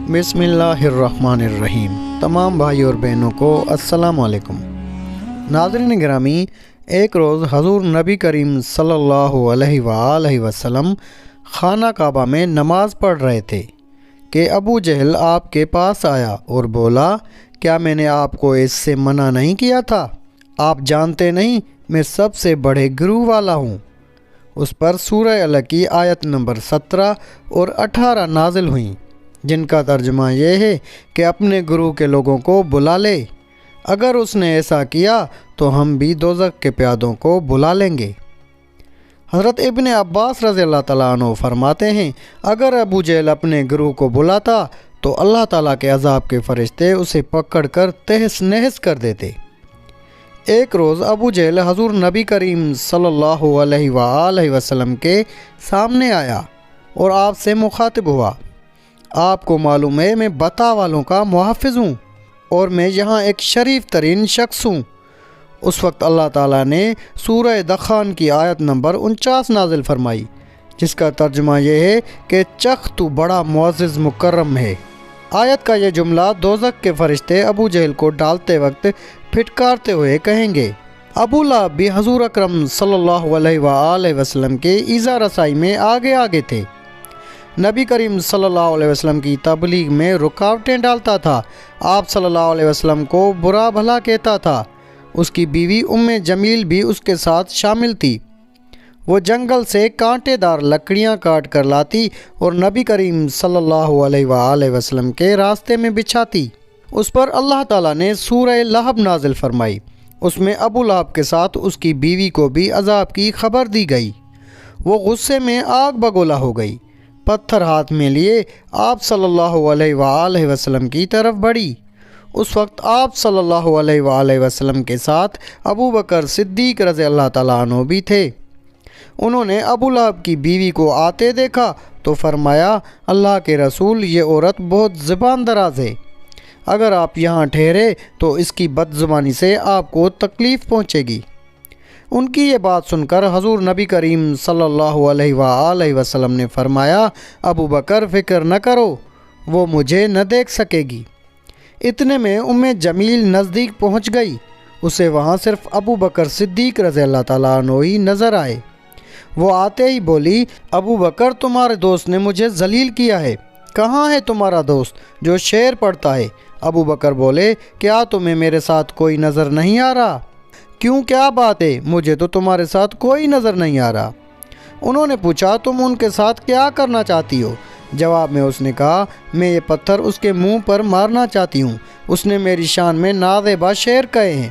بسم اللہ الرحمن الرحیم۔ تمام بھائی اور بہنوں کو السلام علیکم۔ ناظرین گرامی، ایک روز حضور نبی کریم صلی اللہ علیہ وآلہ وسلم خانہ کعبہ میں نماز پڑھ رہے تھے کہ ابو جہل آپ کے پاس آیا اور بولا، کیا میں نے آپ کو اس سے منع نہیں کیا تھا؟ آپ جانتے نہیں میں سب سے بڑے گروہ والا ہوں۔ اس پر سورہ الگ کی آیت نمبر 17 اور 18 نازل ہوئیں، جن کا ترجمہ یہ ہے کہ اپنے گروہ کے لوگوں کو بلا لے، اگر اس نے ایسا کیا تو ہم بھی دوزخ کے پیادوں کو بلا لیں گے۔ حضرت ابن عباس رضی اللہ تعالیٰ عنہ فرماتے ہیں، اگر ابو جہل اپنے گروہ کو بلاتا تو اللہ تعالیٰ کے عذاب کے فرشتے اسے پکڑ کر تہس نہس کر دیتے۔ ایک روز ابو جہل حضور نبی کریم صلی اللہ علیہ وآلہ وسلم کے سامنے آیا اور آپ سے مخاطب ہوا، آپ کو معلوم ہے میں بتا والوں کا محافظ ہوں اور میں یہاں ایک شریف ترین شخص ہوں۔ اس وقت اللہ تعالیٰ نے سورہ دخان کی آیت نمبر 49 نازل فرمائی، جس کا ترجمہ یہ ہے کہ چخ تو بڑا معزز مکرم ہے۔ آیت کا یہ جملہ دوزخ کے فرشتے ابو جہل کو ڈالتے وقت پھٹکارتے ہوئے کہیں گے۔ ابو لہب بھی حضور اکرم صلی اللہ علیہ وآلہ وسلم کے ایذا رسائی میں آگے تھے۔ نبی کریم صلی اللہ علیہ وسلم کی تبلیغ میں رکاوٹیں ڈالتا تھا، آپ صلی اللہ علیہ وسلم کو برا بھلا کہتا تھا۔ اس کی بیوی ام جمیل بھی اس کے ساتھ شامل تھی۔ وہ جنگل سے کانٹے دار لکڑیاں کاٹ کر لاتی اور نبی کریم صلی اللہ علیہ وآلہ وسلم کے راستے میں بچھاتی۔ اس پر اللہ تعالیٰ نے سورہ لہب نازل فرمائی۔ اس میں ابو لہب کے ساتھ اس کی بیوی کو بھی عذاب کی خبر دی گئی۔ وہ غصے میں آگ بگولا ہو گئی، پتھر ہاتھ میں لیے آپ صلی اللہ علیہ وآلہ وسلم کی طرف بڑھی۔ اس وقت آپ صلی اللہ علیہ وآلہ وسلم کے ساتھ ابو بکر صدیق رضی اللہ تعالیٰ عنہ بھی تھے۔ انہوں نے ابو لہب کی بیوی کو آتے دیکھا تو فرمایا، اللہ کے رسول، یہ عورت بہت زبان دراز ہے، اگر آپ یہاں ٹھہرے تو اس کی بد زبانی سے آپ کو تکلیف پہنچے گی۔ ان کی یہ بات سن کر حضور نبی کریم صلی اللہ علیہ وآلہ وسلم نے فرمایا، ابو بکر فکر نہ کرو، وہ مجھے نہ دیکھ سکے گی۔ اتنے میں ام جمیل نزدیک پہنچ گئی، اسے وہاں صرف ابو بکر صدیق رضی اللہ تعالیٰ عنہ ہی نظر آئے۔ وہ آتے ہی بولی، ابو بکر تمہارے دوست نے مجھے ذلیل کیا ہے، کہاں ہے تمہارا دوست جو شعر پڑھتا ہے؟ ابو بکر بولے، کیا تمہیں میرے ساتھ کوئی نظر نہیں آ رہا؟ کیوں، کیا بات ہے؟ مجھے تو تمہارے ساتھ کوئی نظر نہیں آ رہا۔ انہوں نے پوچھا، تم ان کے ساتھ کیا کرنا چاہتی ہو؟ جواب میں اس نے کہا، میں یہ پتھر اس کے منہ پر مارنا چاہتی ہوں، اس نے میری شان میں نازیبا شعر کہے ہیں۔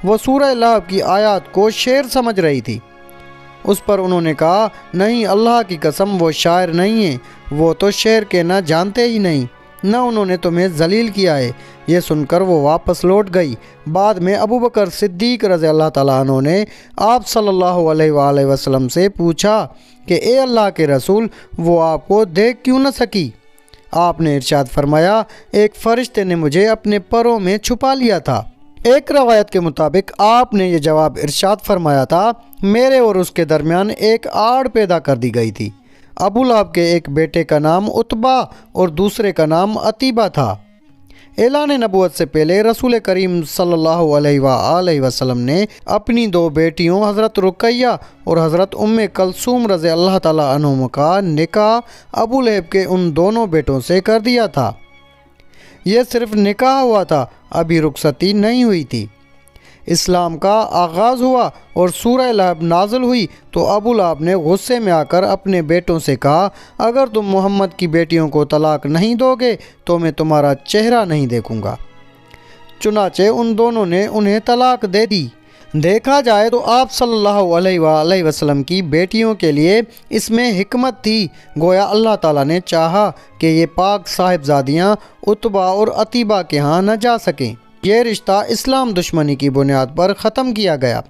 وہ سورہ لہب کی آیات کو شعر سمجھ رہی تھی۔ اس پر انہوں نے کہا، نہیں، اللہ کی قسم وہ شاعر نہیں ہیں، وہ تو شعر کہنا جانتے ہی نہیں، نہ انہوں نے تمہیں ذلیل کیا ہے۔ یہ سن کر وہ واپس لوٹ گئی۔ بعد میں ابو بکر صدیق رضی اللہ تعالیٰ عنہ نے آپ صلی اللہ علیہ وآلہ وسلم سے پوچھا کہ اے اللہ کے رسول، وہ آپ کو دیکھ کیوں نہ سکی؟ آپ نے ارشاد فرمایا، ایک فرشتے نے مجھے اپنے پروں میں چھپا لیا تھا۔ ایک روایت کے مطابق آپ نے یہ جواب ارشاد فرمایا تھا، میرے اور اس کے درمیان ایک آڑ پیدا کر دی گئی تھی۔ ابو لہب کے ایک بیٹے کا نام عتبہ اور دوسرے کا نام عتیبہ تھا۔ اعلان نبوت سے پہلے رسول کریم صلی اللہ علیہ وآلہ وسلم نے اپنی دو بیٹیوں حضرت رقیہ اور حضرت ام کلثوم رضی اللہ تعالیٰ عنہم کا نکاح ابو لہب کے ان دونوں بیٹوں سے کر دیا تھا۔ یہ صرف نکاح ہوا تھا، ابھی رخصتی نہیں ہوئی تھی۔ اسلام کا آغاز ہوا اور سورہ لہب نازل ہوئی تو ابو لہب نے غصے میں آ کر اپنے بیٹوں سے کہا، اگر تم محمد کی بیٹیوں کو طلاق نہیں دو گے تو میں تمہارا چہرہ نہیں دیکھوں گا۔ چنانچہ ان دونوں نے انہیں طلاق دے دی۔ دیکھا جائے تو آپ صلی اللہ علیہ وآلہ وسلم کی بیٹیوں کے لیے اس میں حکمت تھی، گویا اللہ تعالیٰ نے چاہا کہ یہ پاک صاحبزادیاں عتبہ اور عتیبہ کے ہاں نہ جا سکیں۔ یہ رشتہ اسلام دشمنی کی بنیاد پر ختم کیا گیا،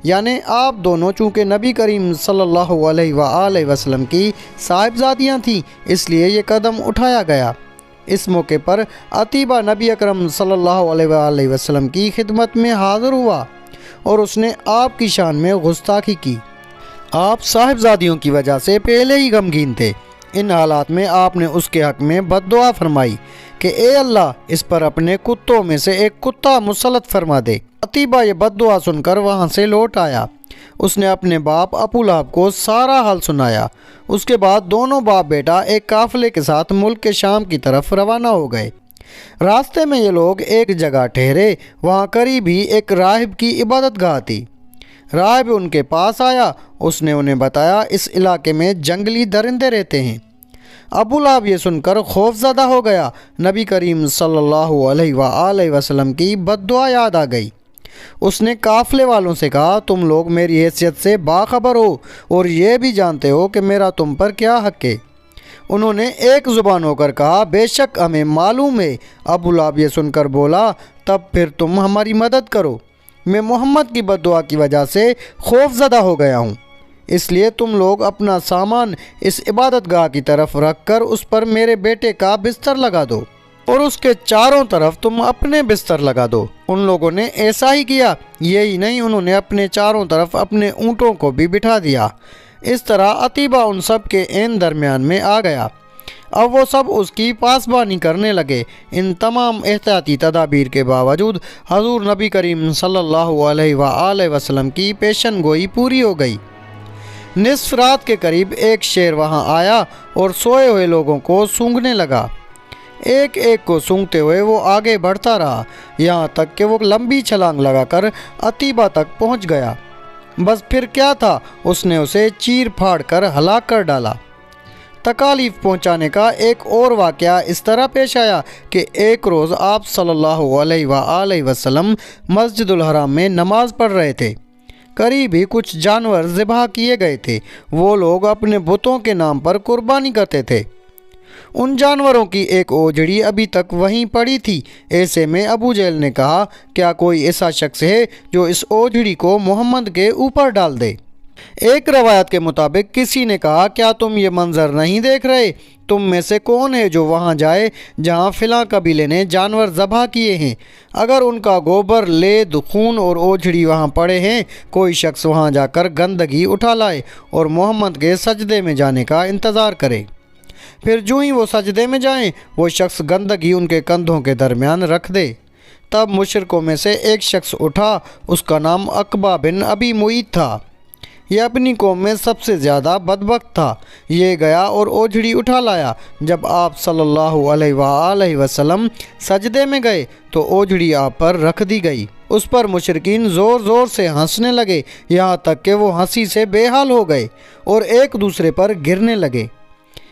یعنی آپ دونوں چونکہ نبی کریم صلی اللہ علیہ وآلہ وسلم کی صاحبزادیاں تھیں، اس لیے یہ قدم اٹھایا گیا۔ اس موقع پر عتیبہ نبی اکرم صلی اللہ علیہ وآلہ وسلم کی خدمت میں حاضر ہوا اور اس نے آپ کی شان میں گستاخی کی۔ آپ صاحبزادیوں کی وجہ سے پہلے ہی غمگین تھے، ان حالات میں آپ نے اس کے حق میں بد دعا فرمائی کہ اے اللہ اس پر اپنے کتوں میں سے ایک کتا مسلط فرما دے۔ عتیبہ یہ بد دعا سن کر وہاں سے لوٹ آیا۔ اس نے اپنے باپ ابو لہب کو سارا حال سنایا۔ اس کے بعد دونوں باپ بیٹا ایک قافلے کے ساتھ ملک کے شام کی طرف روانہ ہو گئے۔ راستے میں یہ لوگ ایک جگہ ٹھہرے، وہاں قریب ہی ایک راہب کی عبادت گاہ تھی۔ راہب ان کے پاس آیا، اس نے انہیں بتایا اس علاقے میں جنگلی درندے رہتے ہیں۔ ابو لہب یہ سن کر خوف زدہ ہو گیا۔ نبی کریم صلی اللہ علیہ وآلہ وسلم کی بد دعا یاد آ گئی۔ اس نے قافلے والوں سے کہا تم لوگ میری حیثیت سے باخبر ہو اور یہ بھی جانتے ہو کہ میرا تم پر کیا حق ہے۔ انہوں نے ایک زبان ہو کر کہا بے شک ہمیں معلوم ہے۔ ابو لہب یہ سن کر بولا تب پھر تم ہماری مدد کرو، میں محمد کی بد دعا کی وجہ سے خوف زدہ ہو گیا ہوں، اس لیے تم لوگ اپنا سامان اس عبادت گاہ کی طرف رکھ کر اس پر میرے بیٹے کا بستر لگا دو اور اس کے چاروں طرف تم اپنے بستر لگا دو۔ ان لوگوں نے ایسا ہی کیا۔ یہی نہیں، انہوں نے اپنے چاروں طرف اپنے اونٹوں کو بھی بٹھا دیا۔ اس طرح عتیبہ ان سب کے عین درمیان میں آ گیا۔ اب وہ سب اس کی پاسبانی کرنے لگے۔ ان تمام احتیاطی تدابیر کے باوجود حضور نبی کریم صلی اللہ علیہ وآلہ وسلم کی پیشن گوئی پوری ہو گئی۔ نصف رات کے قریب ایک شیر وہاں آیا اور سوئے ہوئے لوگوں کو سونگھنے لگا۔ ایک ایک کو سونگھتے ہوئے وہ آگے بڑھتا رہا، یہاں تک کہ وہ لمبی چھلانگ لگا کر عتیبہ تک پہنچ گیا۔ بس پھر کیا تھا، اس نے اسے چیر پھاڑ کر ہلاک کر ڈالا۔ تکالیف پہنچانے کا ایک اور واقعہ اس طرح پیش آیا کہ ایک روز آپ صلی اللہ علیہ وآلہ وسلم مسجد الحرام میں نماز پڑھ رہے تھے۔ قریب ہی کچھ جانور ذبح کیے گئے تھے۔ وہ لوگ اپنے بتوں کے نام پر قربانی کرتے تھے۔ ان جانوروں کی ایک اوجڑی ابھی تک وہیں پڑی تھی۔ ایسے میں ابو جہل نے کہا کیا کوئی ایسا شخص ہے جو اس اوجڑی کو محمد کے اوپر ڈال دے؟ ایک روایت کے مطابق کسی نے کہا کیا تم یہ منظر نہیں دیکھ رہے؟ تم میں سے کون ہے جو وہاں جائے جہاں فلاں قبیلے نے جانور ذبح کیے ہیں؟ اگر ان کا گوبر، لید، خون اور اوجھڑی وہاں پڑے ہیں، کوئی شخص وہاں جا کر گندگی اٹھا لائے اور محمد کے سجدے میں جانے کا انتظار کرے۔ پھر جو ہی وہ سجدے میں جائیں، وہ شخص گندگی ان کے کندھوں کے درمیان رکھ دے۔ تب مشرکوں میں سے ایک شخص اٹھا، اس کا نام عقبہ بن ابی معیط تھا۔ یہ اپنی قوم میں سب سے زیادہ بدبخت تھا۔ یہ گیا اور اوجھڑی اٹھا لایا۔ جب آپ صلی اللہ علیہ وآلہ وسلم سجدے میں گئے تو اوجھڑی آپ پر رکھ دی گئی۔ اس پر مشرکین زور زور سے ہنسنے لگے، یہاں تک کہ وہ ہنسی سے بے حال ہو گئے اور ایک دوسرے پر گرنے لگے۔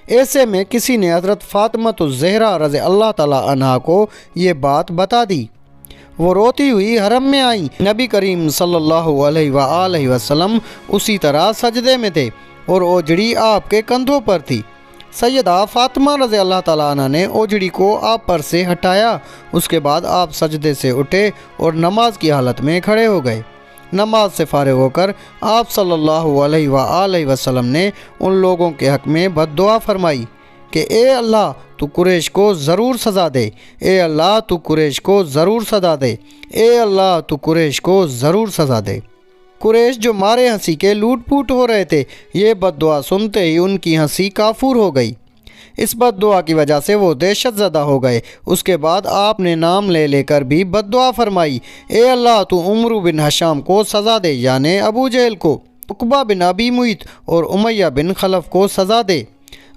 ایسے میں کسی نے حضرت فاطمہ الزہرا رضی اللہ تعالی عنہا کو یہ بات بتا دی۔ وہ روتی ہوئی حرم میں آئیں۔ نبی کریم صلی اللہ علیہ وآلہ وسلم اسی طرح سجدے میں تھے اور اوجڑی آپ کے کندھوں پر تھی۔ سیدہ فاطمہ رضی اللہ تعالیٰ عنہ نے اوجڑی کو آپ پر سے ہٹایا۔ اس کے بعد آپ سجدے سے اٹھے اور نماز کی حالت میں کھڑے ہو گئے۔ نماز سے فارغ ہو کر آپ صلی اللہ علیہ وآلہ وسلم نے ان لوگوں کے حق میں بد دعا فرمائی کہ اے اللہ تو قریش کو ضرور سزا دے، اے اللہ تو قریش کو ضرور سزا دے، اے اللہ تو قریش کو ضرور سزا دے۔ قریش جو مارے ہنسی کے لوٹ پوٹ ہو رہے تھے، یہ بد دعا سنتے ہی ان کی ہنسی کافور ہو گئی۔ اس بد دعا کی وجہ سے وہ دہشت زدہ ہو گئے۔ اس کے بعد آپ نے نام لے لے کر بھی بد دعا فرمائی، اے اللہ تو عمرو بن ہشام کو سزا دے، یعنی ابو جہل کو، عقبہ بن ابی معیط اور امیہ بن خلف کو سزا دے۔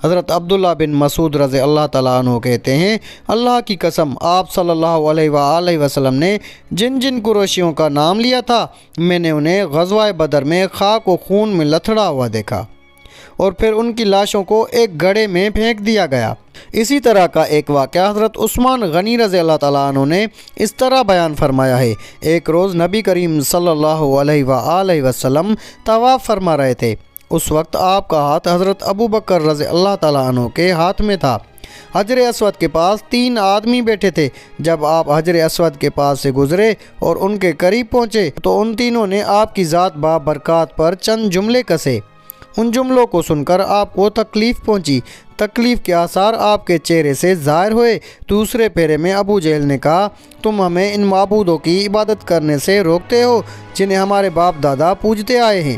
حضرت عبداللہ بن مسعود رضی اللہ تعالیٰ عنہ کہتے ہیں اللہ کی قسم آپ صلی اللہ علیہ وآلہ وسلم نے جن جن قریشیوں کا نام لیا تھا، میں نے انہیں غزوہ بدر میں خاک و خون میں لتھڑا ہوا دیکھا اور پھر ان کی لاشوں کو ایک گڑھے میں پھینک دیا گیا۔ اسی طرح کا ایک واقعہ حضرت عثمان غنی رضی اللہ تعالیٰ عنہ نے اس طرح بیان فرمایا ہے۔ ایک روز نبی کریم صلی اللہ علیہ وآلہ وسلم طواف فرما رہے تھے۔ اس وقت آپ کا ہاتھ حضرت ابو بکر رضی اللہ تعالیٰ عنہ کے ہاتھ میں تھا۔ حجر اسود کے پاس 3 آدمی بیٹھے تھے۔ جب آپ حجر اسود کے پاس سے گزرے اور ان کے قریب پہنچے تو ان تینوں نے آپ کی ذات بابرکات پر چند جملے کسے۔ ان جملوں کو سن کر آپ کو تکلیف پہنچی۔ تکلیف کے آثار آپ کے چہرے سے ظاہر ہوئے۔ دوسرے پھیرے میں ابو جہل نے کہا تم ہمیں ان معبودوں کی عبادت کرنے سے روکتے ہو جنہیں ہمارے باپ دادا پوجتے آئے ہیں۔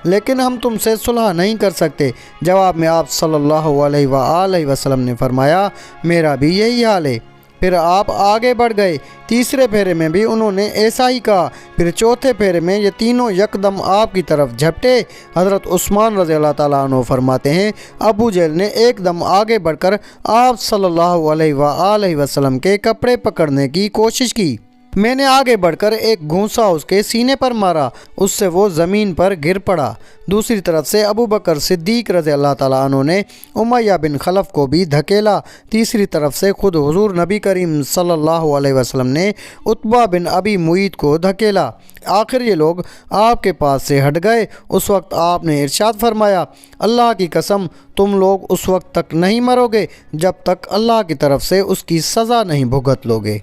لیکن ہم تم سے صلح نہیں کر سکتے۔ جواب میں آپ صلی اللہ علیہ وآلہ وسلم نے فرمایا میرا بھی یہی حال ہے۔ پھر آپ آگے بڑھ گئے۔ تیسرے پھیرے میں بھی انہوں نے ایسا ہی کہا۔ پھر چوتھے پھیرے میں یہ تینوں یکدم آپ کی طرف جھپٹے۔ حضرت عثمان رضی اللہ تعالیٰ عنہ فرماتے ہیں ابو جہل نے ایک دم آگے بڑھ کر آپ صلی اللہ علیہ وآلہ وسلم کے کپڑے پکڑنے کی کوشش کی۔ میں نے آگے بڑھ کر ایک گھونسا اس کے سینے پر مارا، اس سے وہ زمین پر گر پڑا۔ دوسری طرف سے ابو بکر صدیق رضی اللہ تعالیٰ عنہ نے امیہ بن خلف کو بھی دھکیلا۔ تیسری طرف سے خود حضور نبی کریم صلی اللہ علیہ وسلم نے عتبہ بن ابی معیط کو دھکیلا۔ آخر یہ لوگ آپ کے پاس سے ہٹ گئے۔ اس وقت آپ نے ارشاد فرمایا اللہ کی قسم تم لوگ اس وقت تک نہیں مرو گے جب تک اللہ کی طرف سے اس کی سزا نہیں بھگت لو گے۔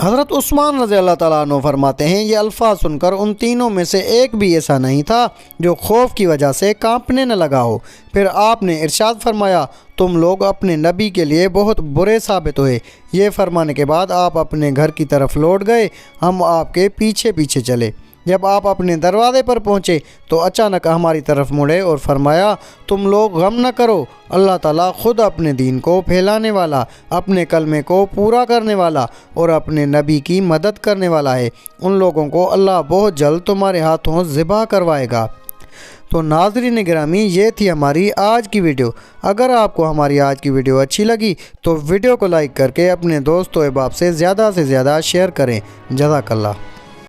حضرت عثمان رضی اللہ تعالیٰ عنہ فرماتے ہیں یہ الفاظ سن کر ان تینوں میں سے ایک بھی ایسا نہیں تھا جو خوف کی وجہ سے کانپنے نہ لگا ہو۔ پھر آپ نے ارشاد فرمایا تم لوگ اپنے نبی کے لیے بہت برے ثابت ہوئے۔ یہ فرمانے کے بعد آپ اپنے گھر کی طرف لوٹ گئے، ہم آپ کے پیچھے پیچھے چلے۔ جب آپ اپنے دروازے پر پہنچے تو اچانک ہماری طرف مڑے اور فرمایا تم لوگ غم نہ کرو، اللہ تعالیٰ خود اپنے دین کو پھیلانے والا، اپنے کلمے کو پورا کرنے والا اور اپنے نبی کی مدد کرنے والا ہے۔ ان لوگوں کو اللہ بہت جلد تمہارے ہاتھوں ذبح کروائے گا۔ تو ناظرین گرامی یہ تھی ہماری آج کی ویڈیو۔ اگر آپ کو ہماری آج کی ویڈیو اچھی لگی تو ویڈیو کو لائک کر کے اپنے دوست و احباب سے زیادہ شیئر کریں۔ جزاک اللہ۔